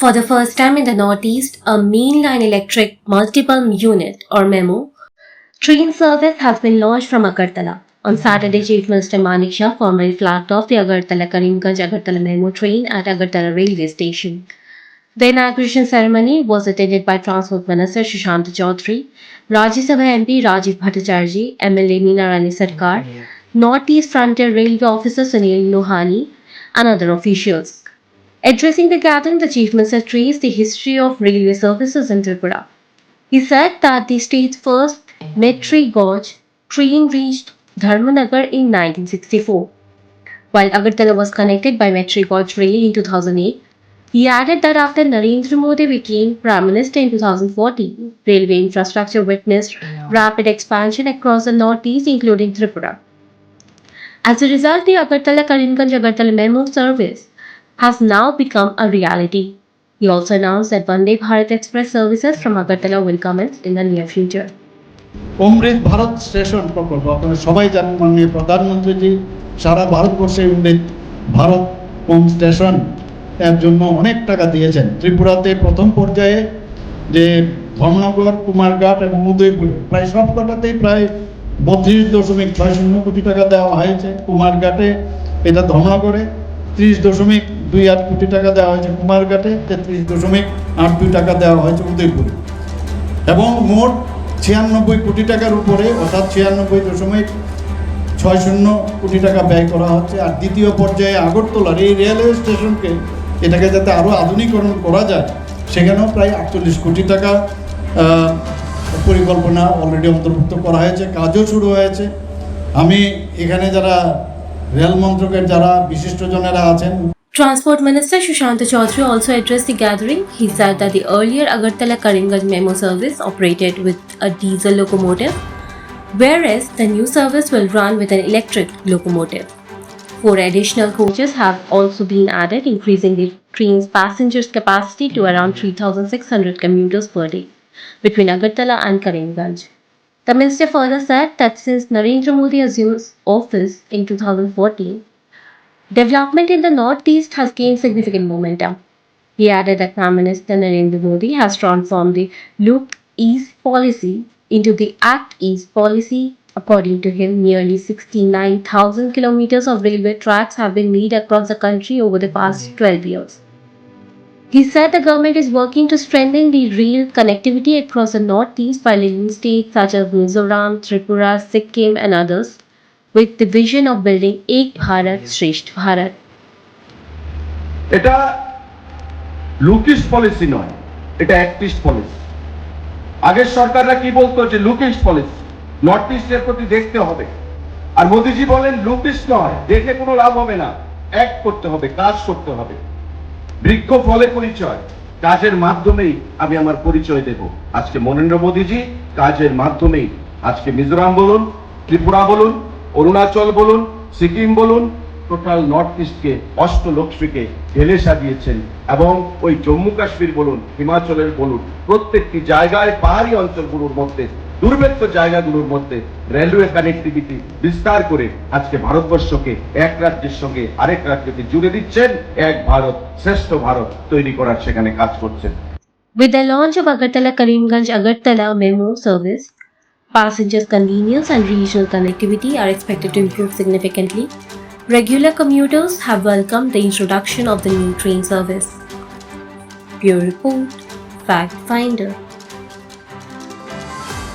For the first time in the Northeast, a mainline electric multiple unit or MEMO train service has been launched from Agartala. On Saturday, Chief Minister Manik Shah formally flagged off the Agartala-Karimganj-Agartala MEMO train at Agartala railway station. The inauguration ceremony was attended by Transport Minister Sushant Chaudhary, Rajya Sabha MP Rajiv Bhattacharjee, MLA Meena Rani Sarkar, Northeast Frontier Railway Officer Sunil Lohani, and other officials. Addressing the gathering, the Chief Minister traced the history of railway services in Tripura. He said that the state's first Metri Gauge train reached Dharmanagar in 1964, while Agartala was connected by Metri Gauge rail in 2008. He added that after Narendra Modi became Prime Minister in 2014, railway infrastructure witnessed rapid expansion across the northeast, including Tripura. As a result, the Agartala-Karimganj-Agartala MEMO service has now become a reality. He also announced that Vande Bharat Express services from Agartala will commence in the near future. Amrit Bharat station প্রকল্প আপনারা সবাই জানেন, মাননীয় প্রধানমন্ত্রীজি সারা ভারতবর্ষে অমৃত Bharat home station এর জন্য অনেক টাকা দিয়েছেন। ত্রিপুরাতে প্রথম পর্যায়ে যে ধর্মনগর, কুমারঘাট এবং উদয়পুর প্রায় সবকটাতেই প্রায় 32.60 কোটি টাকা দেওয়া হয়েছে। কুমারঘাটে এটা ধর্মনগরে 30.28 কোটি টাকা দেওয়া হয়েছে, কুমারঘাটে 33.82 টাকা দেওয়া হয়েছে উদয়পুরে, এবং মোট 96 কোটি টাকার উপরে অর্থাৎ 96.60 কোটি টাকা ব্যয় করা হচ্ছে। আর দ্বিতীয় পর্যায়ে আগরতলার এই রেলওয়ে স্টেশনকে এটাকে যাতে আরও আধুনিকরণ করা যায় সেখানেও প্রায় 48 কোটি টাকা পরিকল্পনা অলরেডি অন্তর্ভুক্ত করা হয়েছে, কাজও শুরু হয়েছে। আমি এখানে যারা রেল মন্ত্রকের যারা বিশিষ্টজনেরা আছেন। Transport Minister Sushant Chaudhary also addressed the gathering. He said that the earlier Agartala-Karimganj MEMO service operated with a diesel locomotive, whereas the new service will run with an electric locomotive. 4 additional coaches have also been added, increasing the train's passengers capacity to around 3,600 commuters per day between Agartala and Karimganj. The minister further said that since Narendra Modi assumed office in 2014, development in the Northeast has gained significant momentum. He added that Prime Minister Narendra Modi has transformed the Look East policy into the Act East policy. According to him, nearly 69,000 kilometers of railway tracks have been laid across the country over the past 12 years. He said the government is working to strengthen the rail connectivity across the Northeast by linking states such as Mizoram, Tripura, Sikkim, and others, with the vision of building Ek Bharat Shresth Bharat. এটা লুকিশ policy নয়, এটা Act East policy. আগের সরকাররা কি বলতো যে লুকিশ policy, north ইস্টের প্রতি দেখতে হবে। আর মোদিজি বলেন লুকিশ নয়, দেখে কোনো লাভ হবে না, অ্যাক্ট করতে হবে, কাজ করতে হবে। বৃক্ষ ফলে পরিচয়, কাজের মাধ্যমেই আমি আমার পরিচয় দেব। আজকে নরেন্দ্র মোদিজি কাজের মাধ্যমেই আজকে মিজোরাম বলুন, ত্রিপুরা বলুন, অরুণাচল বলুন, সিকিম বলুন, টোটাল নর্থ ইস্টকে অষ্টলক্ষ্মীকে ঢেলে সাজিয়েছেন। এবং ওই জম্মু কাশ্মীর বলুন, হিমাচলের বলুন, প্রত্যেকটি জায়গায় পাহাড়ি অঞ্চলগুলোর মধ্যে, দুর্ভেদ্য জায়গাগুলোর মধ্যে রেলওয়ে কানেক্টিভিটি বিস্তার করে আজকে ভারতবর্ষকে এক রাজ্যের সঙ্গে আরেক রাজ্যকে জুড়ে দিচ্ছেন, এক ভারত শ্রেষ্ঠ ভারত তৈরি করার সেখানে কাজ করছেন। With the launch of Agartala-Karimganj-Agartala MEMO service, passengers' convenience and regional connectivity are expected to improve significantly. Regular commuters have welcomed the introduction of the new train service. Bureau Report, Fact Finder.